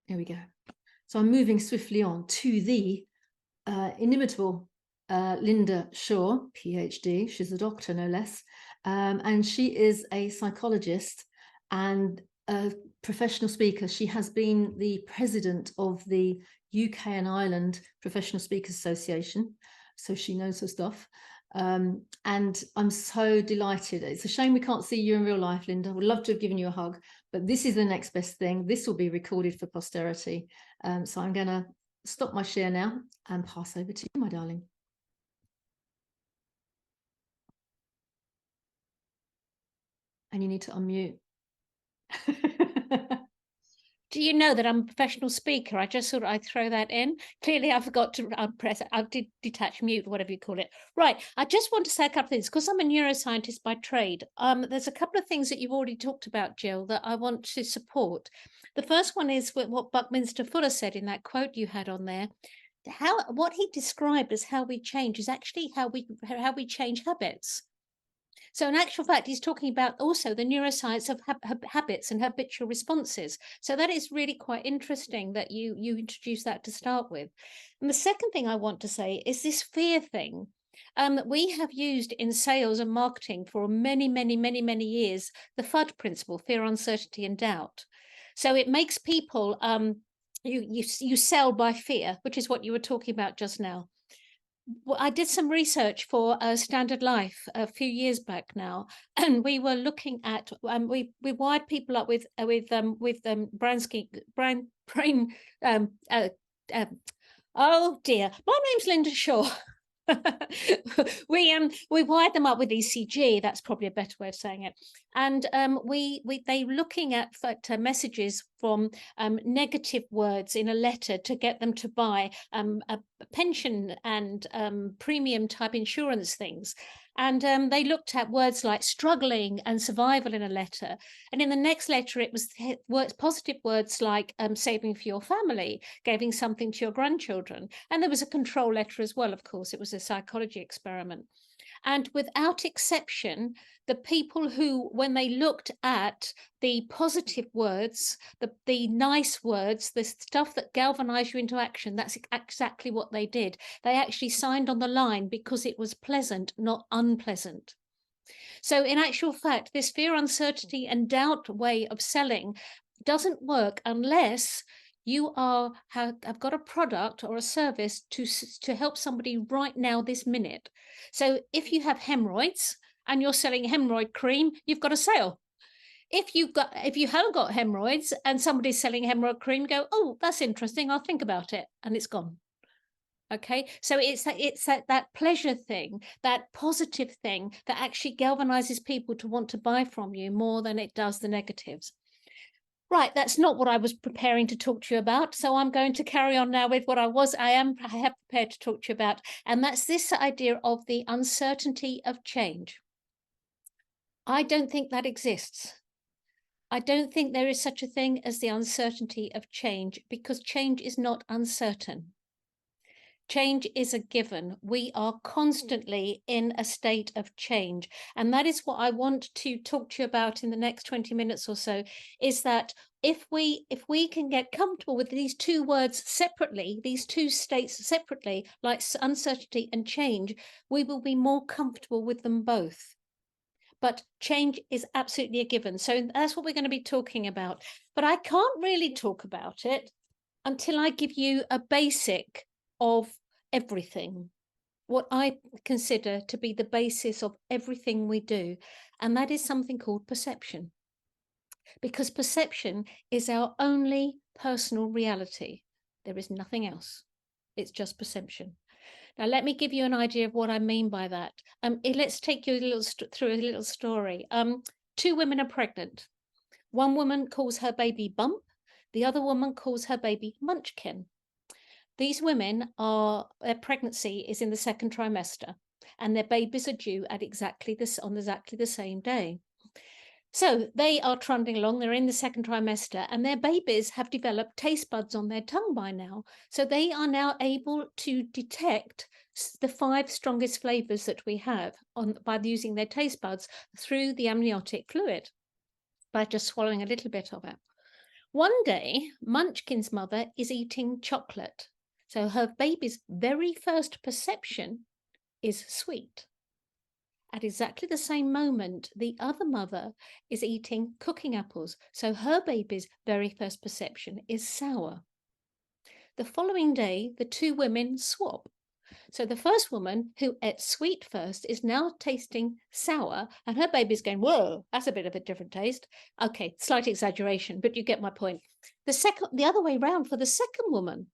Here we go. So I'm moving swiftly on to the inimitable Lynda Shaw, PhD. She's a doctor, no less. And she is a psychologist and a professional speaker. She has been the president of the UK and Ireland Professional Speakers Association, so she knows her stuff. And I'm so delighted. It's a shame we can't see you in real life, Lynda. I would love to have given you a hug, but this is the next best thing. This will be recorded for posterity. So I'm going to stop my share now and pass over to you, my darling. And you need to unmute. Do you know that I'm a professional speaker? I just thought I'd throw that in. Clearly, I forgot to press it. I did detach mute, whatever you call it. Right. I just want to say a couple of things because I'm a neuroscientist by trade. There's a couple of things that you've already talked about, Jill, that I want to support. The first one is what Buckminster Fuller said in that quote you had on there. What he described as how we change is actually how we change habits. So in actual fact, he's talking about also the neuroscience of habits and habitual responses. So that is really quite interesting that you introduced that to start with. And the second thing I want to say is this fear thing. We have used in sales and marketing for many, many, many, many years, the FUD principle, fear, uncertainty, and doubt. So it makes people, you sell by fear, which is what you were talking about just now. Well, I did some research for Standard Life a few years back now, and we were looking at we wired people up with brain. Oh dear, my name's Lynda Shaw. We wired them up with ECG. That's probably a better way of saying it. And they looking at messages from negative words in a letter to get them to buy a pension and premium type insurance things. And they looked at words like struggling and survival in a letter. And in the next letter, it was positive words like saving for your family, giving something to your grandchildren. And there was a control letter as well, of course. It was a psychology experiment. And without exception, the people who, when they looked at the positive words, the nice words, the stuff that galvanized you into action, that's exactly what they did. They actually signed on the line because it was pleasant, not unpleasant. So in actual fact, this fear, uncertainty, and doubt way of selling doesn't work unless you have got a product or a service to help somebody right now, this minute. So if you have hemorrhoids and you're selling hemorrhoid cream, you've got a sale. If you haven't got hemorrhoids and somebody's selling hemorrhoid cream, go, oh, that's interesting, I'll think about it, and it's gone. Okay, so it's that pleasure thing, that positive thing that actually galvanizes people to want to buy from you more than it does the negatives. Right, that's not what I was preparing to talk to you about. So I'm going to carry on now with what I have prepared to talk to you about. And that's this idea of the uncertainty of change. I don't think that exists. I don't think there is such a thing as the uncertainty of change because change is not uncertain. Change is a given. We are constantly in a state of change. And that is what I want to talk to you about in the next 20 minutes or so, is that if we can get comfortable with these two words separately, these two states separately, like uncertainty and change, we will be more comfortable with them both. But change is absolutely a given. So that's what we're going to be talking about. But I can't really talk about it until I give you a basic of everything, what I consider to be the basis of everything we do, and that is something called perception. Because perception is our only personal reality. There is nothing else. It's just perception. Now, let me give you an idea of what I mean by that. Let's take you through a little story. Two women are pregnant. One woman calls her baby Bump. The other woman calls her baby Munchkin. These women their pregnancy is in the second trimester, and their babies are due at exactly the same day. So they are trundling along, they're in the second trimester, and their babies have developed taste buds on their tongue by now. So they are now able to detect the 5 strongest flavors that we have by using their taste buds through the amniotic fluid, by just swallowing a little bit of it. One day, Munchkin's mother is eating chocolate. So her baby's very first perception is sweet. At exactly the same moment, the other mother is eating cooking apples. So her baby's very first perception is sour. The following day, the two women swap. So the first woman who ate sweet first is now tasting sour, and her baby's going, whoa, that's a bit of a different taste. Okay, slight exaggeration, but you get my point. The other way round for the second woman.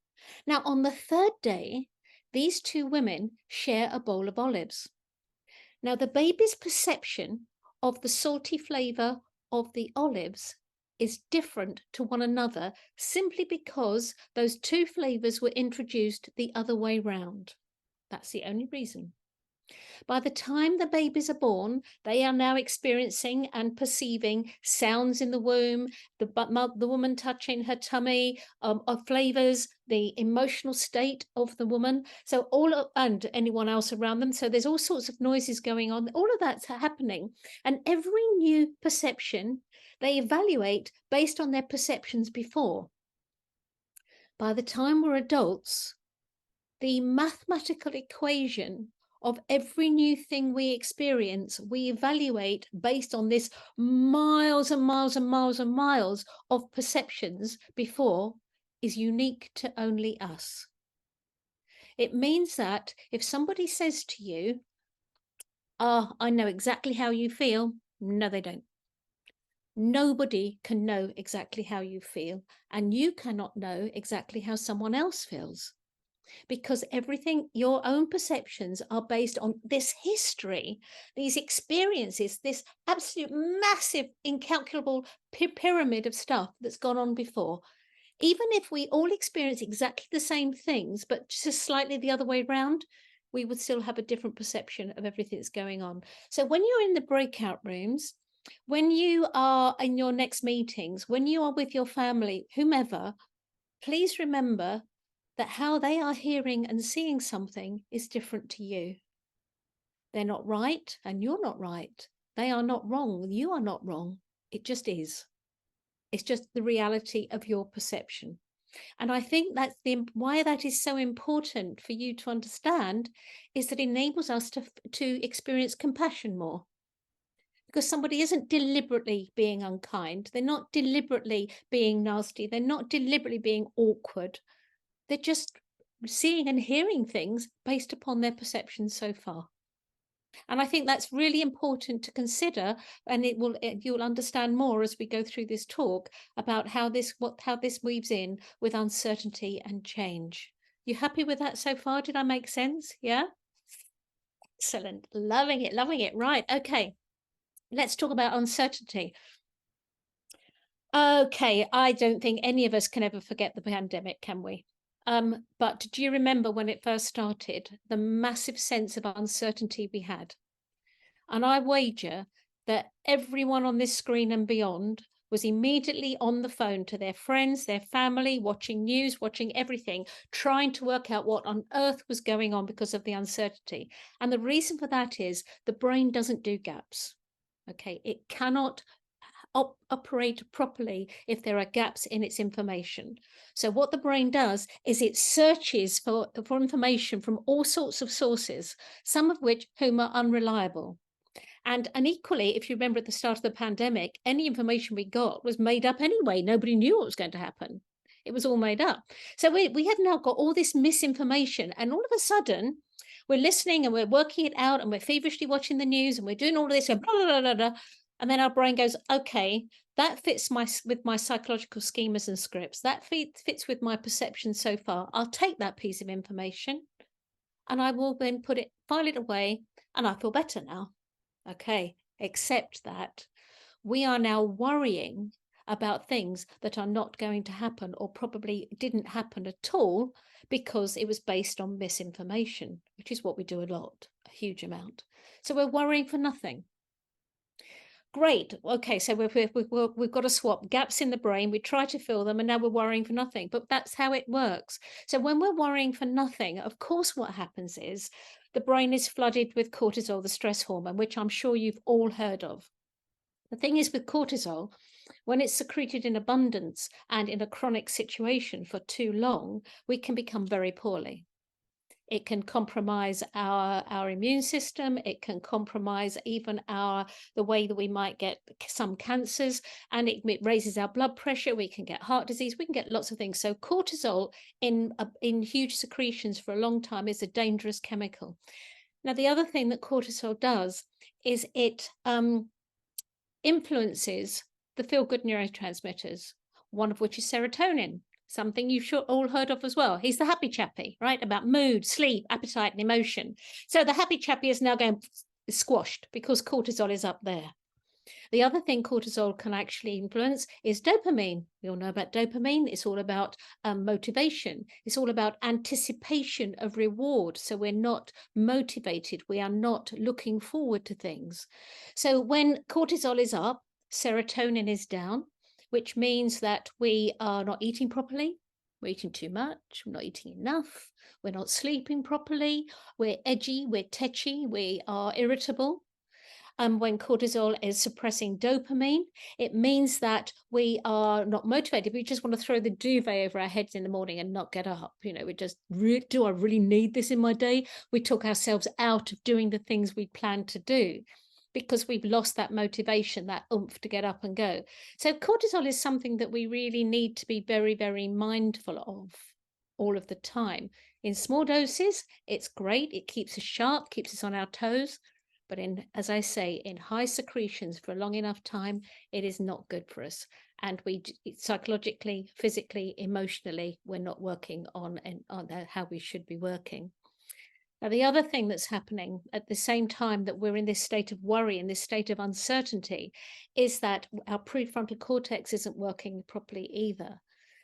Now, on the third day, these two women share a bowl of olives. Now, the baby's perception of the salty flavor of the olives is different to one another simply because those two flavors were introduced the other way round. That's the only reason. By the time the babies are born, they are now experiencing and perceiving sounds in the womb, the woman touching her tummy, of flavors, the emotional state of the woman. So and anyone else around them. So there's all sorts of noises going on. All of that's happening, and every new perception they evaluate based on their perceptions before. By the time we're adults, the mathematical equation of every new thing we experience, we evaluate based on this miles and miles and miles and miles of perceptions before is unique to only us. It means that if somebody says to you, "Ah, I know exactly how you feel," no, they don't. Nobody can know exactly how you feel, and you cannot know exactly how someone else feels. Because everything, your own perceptions are based on this history, these experiences, this absolute massive, incalculable pyramid of stuff that's gone on before. Even if we all experience exactly the same things, but just slightly the other way around, we would still have a different perception of everything that's going on. So when you're in the breakout rooms, when you are in your next meetings, when you are with your family, whomever, please remember that how they are hearing and seeing something is different to you. They're not right, and you're not right. They are not wrong. You are not wrong. It just is. It's just the reality of your perception. And I think that's why that is so important for you to understand is that it enables us to experience compassion more. Because somebody isn't deliberately being unkind. They're not deliberately being nasty. They're not deliberately being awkward. They're just seeing and hearing things based upon their perceptions so far. And I think that's really important to consider, and you'll understand more as we go through this talk about how this weaves in with uncertainty and change. You happy with that so far? Did I make sense? Yeah? Excellent. Loving it, loving it. Right. Okay. Let's talk about uncertainty. Okay, I don't think any of us can ever forget the pandemic, can we? But do you remember when it first started, the massive sense of uncertainty we had? And I wager that everyone on this screen and beyond was immediately on the phone to their friends, their family, watching news, watching everything, trying to work out what on earth was going on because of the uncertainty. And the reason for that is the brain doesn't do gaps. Okay, it cannot operate properly if there are gaps in its information. So what the brain does is it searches for information from all sorts of sources, some of which whom are unreliable. And equally, if you remember at the start of the pandemic, any information we got was made up anyway. Nobody knew what was going to happen. It was all made up. So we have now got all this misinformation, and all of a sudden we're listening and we're working it out and we're feverishly watching the news and we're doing all of this and blah, blah, blah, blah, and then our brain goes, okay, that fits with my psychological schemas and scripts. That fits with my perception so far. I'll take that piece of information and I will then file it away, and I feel better now. Okay, except that we are now worrying about things that are not going to happen or probably didn't happen at all because it was based on misinformation, which is what we do a lot, a huge amount. So we're worrying for nothing. Great. Okay, so we've got to swap gaps in the brain. We try to fill them, and now we're worrying for nothing. But that's how it works. So when we're worrying for nothing, of course, what happens is the brain is flooded with cortisol, the stress hormone, which I'm sure you've all heard of. The thing is with cortisol, When it's secreted in abundance and in a chronic situation for too long, we can become very poorly. It can compromise our immune system. It can compromise even the way that we might get some cancers, and it raises our blood pressure. We can get heart disease. We can get lots of things. So cortisol in huge secretions for a long time is a dangerous chemical. Now, the other thing that cortisol does is it influences the feel-good neurotransmitters, one of which is serotonin, something you've sure all heard of as well. He's the happy chappy, right? About mood, sleep, appetite, and emotion. So the happy chappy is now going squashed because cortisol is up there. The other thing cortisol can actually influence is dopamine. We all know about dopamine. It's all about motivation. It's all about anticipation of reward. So we're not motivated. We are not looking forward to things. So when cortisol is up, serotonin is down, which means that we are not eating properly. We're eating too much. We're not eating enough. We're not sleeping properly. We're edgy. We're tetchy. We are irritable. When cortisol is suppressing dopamine, it means that we are not motivated. We just want to throw the duvet over our heads in the morning and not get up. We just, do I really need this in my day? We talk ourselves out of doing the things we plan to do because we've lost that motivation, that oomph to get up and go. So cortisol is something that we really need to be very, very mindful of all of the time. In small doses, it's great. It keeps us sharp, keeps us on our toes. But as I say, in high secretions for a long enough time, it is not good for us. And we psychologically, physically, emotionally, we're not working on how we should be working. Now, the other thing that's happening at the same time that we're in this state of worry, in this state of uncertainty, is that our prefrontal cortex isn't working properly either.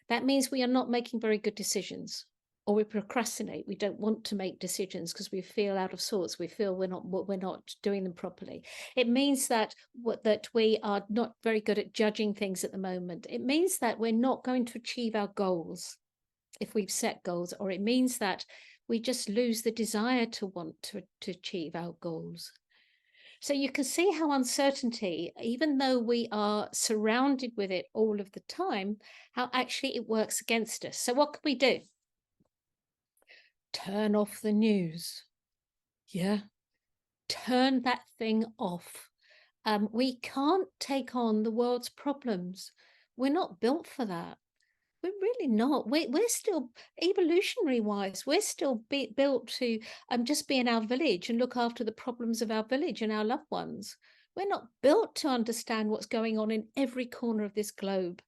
That means we are not making very good decisions, or we procrastinate. We don't want to make decisions because we feel out of sorts. We feel we're not doing them properly. It means that we are not very good at judging things at the moment. It means that we're not going to achieve our goals if we've set goals, or it means that we just lose the desire to want to achieve our goals. So you can see how uncertainty, even though we are surrounded with it all of the time, how actually it works against us. So what can we do? Turn off the news. Yeah, turn that thing off. We can't take on the world's problems. We're not built for that. We're really not. We're still, evolutionary wise, we're still built to just be in our village and look after the problems of our village and our loved ones. We're not built to understand what's going on in every corner of this globe.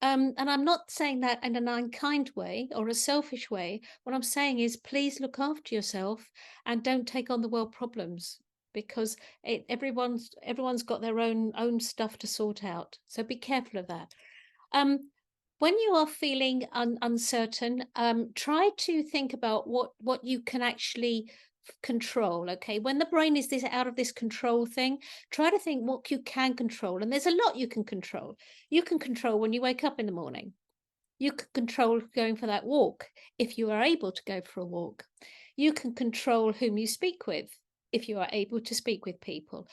And I'm not saying that in an unkind way or a selfish way. What I'm saying is, please look after yourself and don't take on the world problems, because everyone's got their own stuff to sort out. So be careful of that. When you are feeling uncertain, try to think about what you can actually control. Okay, when the brain is out of this control thing, try to think what you can control. And there's a lot you can control. You can control when you wake up in the morning. You can control going for that walk if you are able to go for a walk. You can control whom you speak with if you are able to speak with people.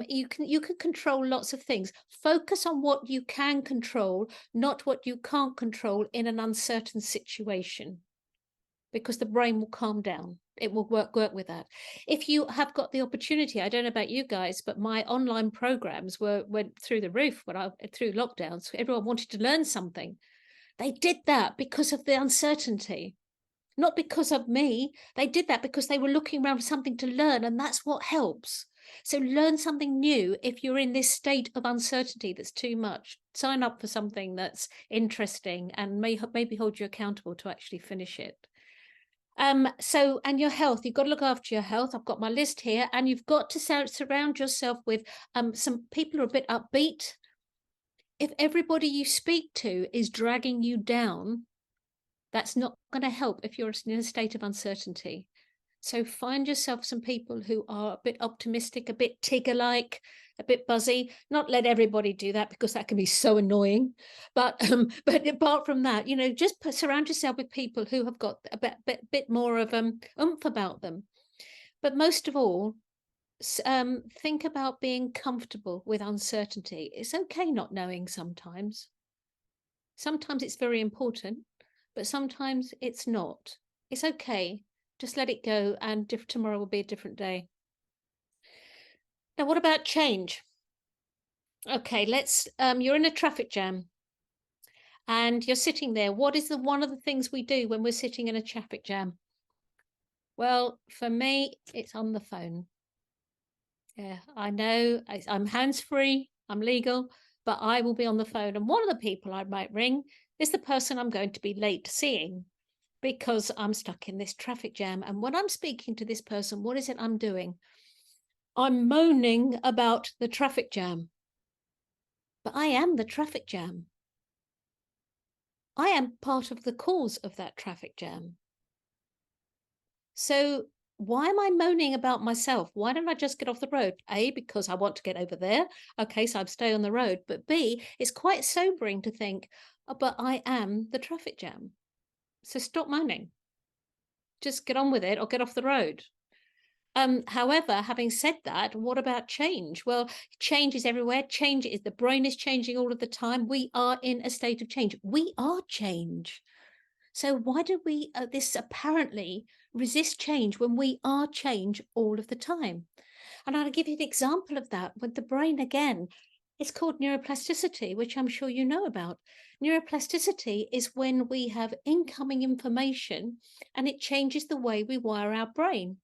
You can control lots of things. Focus on what you can control, not what you can't control in an uncertain situation, because the brain will calm down. It will work with that. If you have got the opportunity, I don't know about you guys, but my online programs went through the roof through lockdowns. Everyone wanted to learn something. They did that because of the uncertainty, not because of me. They did that because they were looking around for something to learn, and that's what helps. So learn something new. If you're in this state of uncertainty that's too much, sign up for something that's interesting and maybe hold you accountable to actually finish it. And your health, you've got to look after your health. I've got my list here, and you've got to surround yourself with some people who are a bit upbeat. If everybody you speak to is dragging you down, that's not going to help if you're in a state of uncertainty. So find yourself some people who are a bit optimistic, a bit Tigger-like, a bit buzzy. Not let everybody do that, because that can be so annoying. But apart from that, just surround yourself with people who have got a bit more of oomph about them. But most of all, Think about being comfortable with uncertainty. It's okay not knowing sometimes. Sometimes it's very important, but sometimes it's not. It's okay. Just let it go, and tomorrow will be a different day. Now, what about change? Okay, you're in a traffic jam and you're sitting there. What is one of the things we do when we're sitting in a traffic jam? Well, for me, it's on the phone. Yeah, I know I'm hands-free, I'm legal, but I will be on the phone. And one of the people I might ring is the person I'm going to be late seeing because I'm stuck in this traffic jam. And when I'm speaking to this person, what is it I'm doing? I'm moaning about the traffic jam. But I am the traffic jam. I am part of the cause of that traffic jam. So why am I moaning about myself? Why don't I just get off the road? A, because I want to get over there. Okay, so I'd stay on the road. But B, it's quite sobering to think, "Oh, but I am the traffic jam. So stop moaning. Just get on with it or get off the road." However, having said that, what about change? Well, change is everywhere. Change is the brain is changing all of the time. We are in a state of change. We are change. So why do we this apparently resist change when we are change all of the time? And I'll give you an example of that with the brain again. It's called neuroplasticity, which I'm sure you know about. Neuroplasticity is when we have incoming information and it changes the way we wire our brain.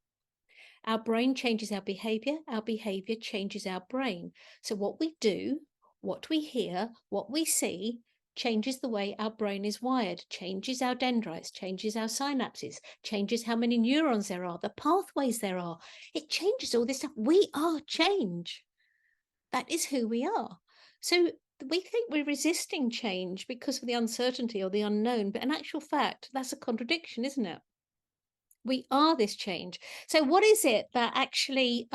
Our brain changes our behavior changes our brain. So what we do, what we hear, what we see changes the way our brain is wired, changes our dendrites, changes our synapses, changes how many neurons there are, the pathways there are. It changes all this stuff. We are change. That is who we are. So we think we're resisting change because of the uncertainty or the unknown, but in actual fact, that's a contradiction, isn't it? We are this change. So what is it that actually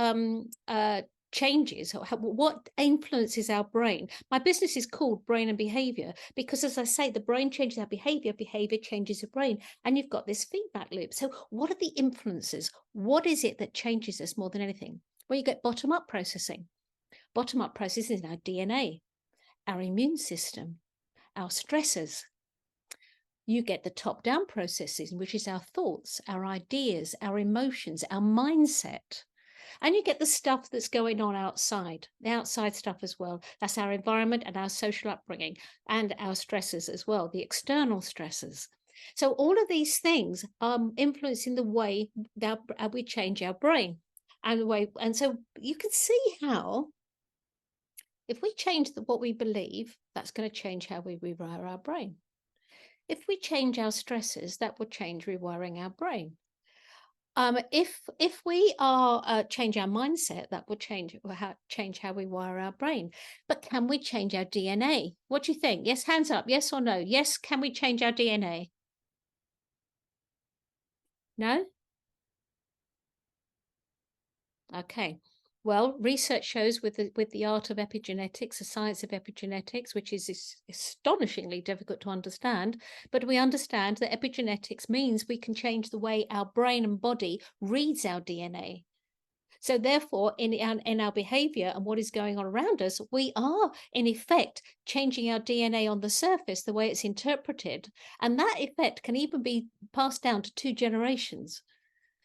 changes, or what influences our brain? My business is called Brain and Behavior because, as I say, the brain changes our behavior, behavior changes the brain, and you've got this feedback loop. So what are the influences? What is it that changes us more than anything? Well, you get bottom-up processing. Bottom-up processing is our DNA, our immune system, our stressors. You get the top down processes, which is our thoughts, our ideas, our emotions, our mindset. And you get the stuff that's going on outside, the outside stuff as well. That's our environment and our social upbringing and our stresses as well, the external stresses. So all of these things are influencing the way that we change our brain and the way. And so you can see how if we change what we believe, that's going to change how we rewire our brain. If we change our stresses, that will change rewiring our brain. If we are change our mindset, that will change how we wire our brain. But can we change our DNA? What do you think? Yes, hands up. Yes or no? Yes, can we change our DNA? No? Okay. Well, research shows with the art of epigenetics, the science of epigenetics, which is astonishingly difficult to understand, but we understand that epigenetics means we can change the way our brain and body reads our DNA. So therefore, in our behavior and what is going on around us, we are, in effect, changing our DNA on the surface, the way it's interpreted. And that effect can even be passed down to 2 generations.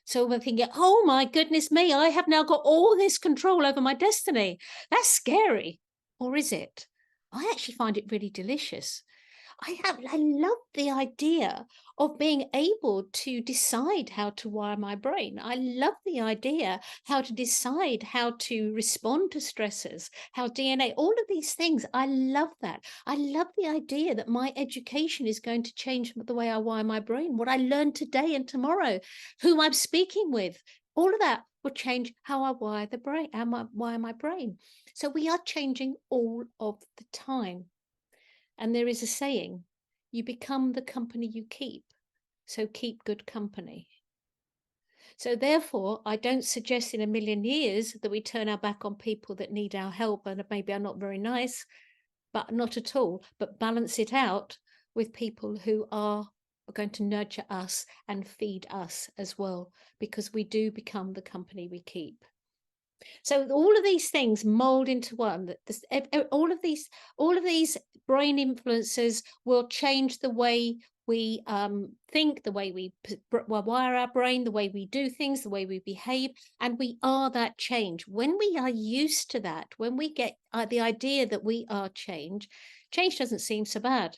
So we're thinking, oh my goodness me, I have now got all this control over my destiny. That's scary. Or is it? I actually find it really delicious. I love the idea of being able to decide how to wire my brain. I love the idea how to decide how to respond to stresses, how DNA, all of these things. I love that. I love the idea that my education is going to change the way I wire my brain, what I learn today and tomorrow, who I'm speaking with. All of that will change how I wire the brain, how I wire my brain. So we are changing all of the time. And there is a saying, you become the company you keep. So keep good company. So therefore, I don't suggest in a million years that we turn our back on people that need our help and maybe are not very nice, but not at all, but balance it out with people who are going to nurture us and feed us as well, because we do become the company we keep. So all of these things mold into one. All of these brain influences will change the way we think, the way we wire our brain, the way we do things, the way we behave, and we are that change. When we are used to that, when we get the idea that we are change, change doesn't seem so bad.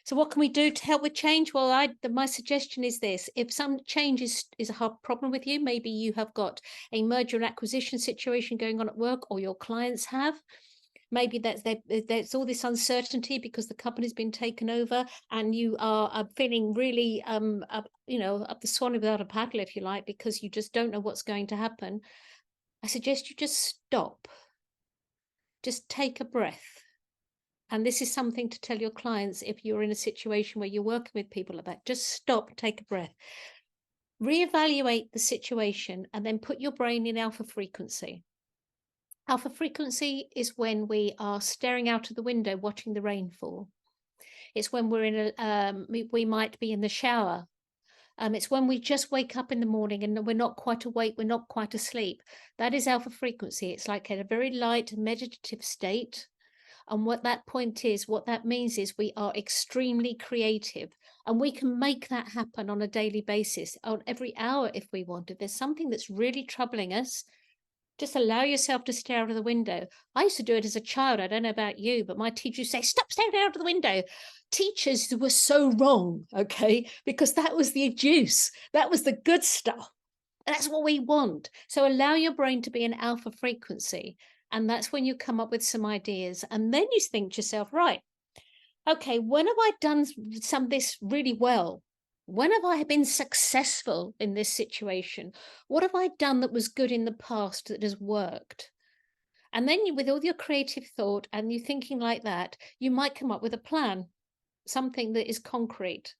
So what can we do to help with change? Well, my suggestion is this: if some change is a hard problem with you, maybe you have got a merger and acquisition situation going on at work, or your clients have. Maybe there's all this uncertainty because the company's been taken over, and you are feeling really, up the swan without a paddle, if you like, because you just don't know what's going to happen. I suggest you just stop, just take a breath. And this is something to tell your clients if you're in a situation where you're working with people like that. Just stop, take a breath, reevaluate the situation, and then put your brain in alpha frequency. Alpha frequency is when we are staring out of the window watching the rain fall. It's when we're we might be in the shower. It's when we just wake up in the morning and we're not quite awake, we're not quite asleep. That is alpha frequency. It's like a very light meditative state. And what that means is we are extremely creative, and we can make that happen on a daily basis, on every hour if we want. If there's something that's really troubling us, just allow yourself to stare out of the window. I used to do it as a child. I don't know about you, but my teacher would say, "Stop staring out of the window." Teachers were so wrong, okay? Because that was the juice. That was the good stuff. And that's what we want. So allow your brain to be an alpha frequency. And that's when you come up with some ideas. And then you think to yourself, right, okay, when have I done some of this really well? When have I been successful in this situation? What have I done that was good in the past that has worked? And then with all your creative thought and you thinking like that, you might come up with a plan, something that is concrete.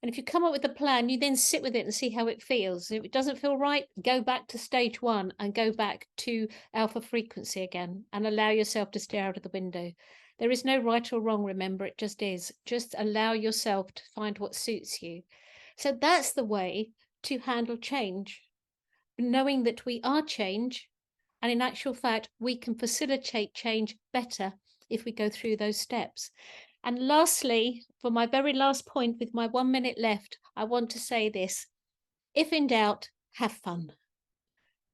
And if you come up with a plan, you then sit with it and see how it feels. If it doesn't feel right, go back to stage one and go back to alpha frequency again and allow yourself to stare out of the window. There is no right or wrong, remember, it just is. Just allow yourself to find what suits you. So that's the way to handle change, knowing that we are change. And in actual fact, we can facilitate change better if we go through those steps. And lastly, for my very last point, with my 1 minute left, I want to say this: if in doubt, have fun.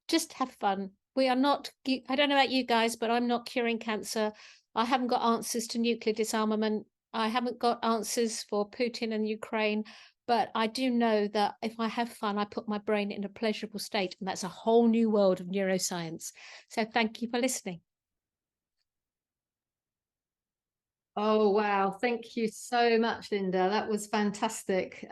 Just have fun. We are not, I don't know about you guys, but I'm not curing cancer. I haven't got answers to nuclear disarmament. I haven't got answers for Putin and Ukraine. But I do know that if I have fun, I put my brain in a pleasurable state. And that's a whole new world of neuroscience. So thank you for listening. Oh, wow. Thank you so much, Lynda. That was fantastic.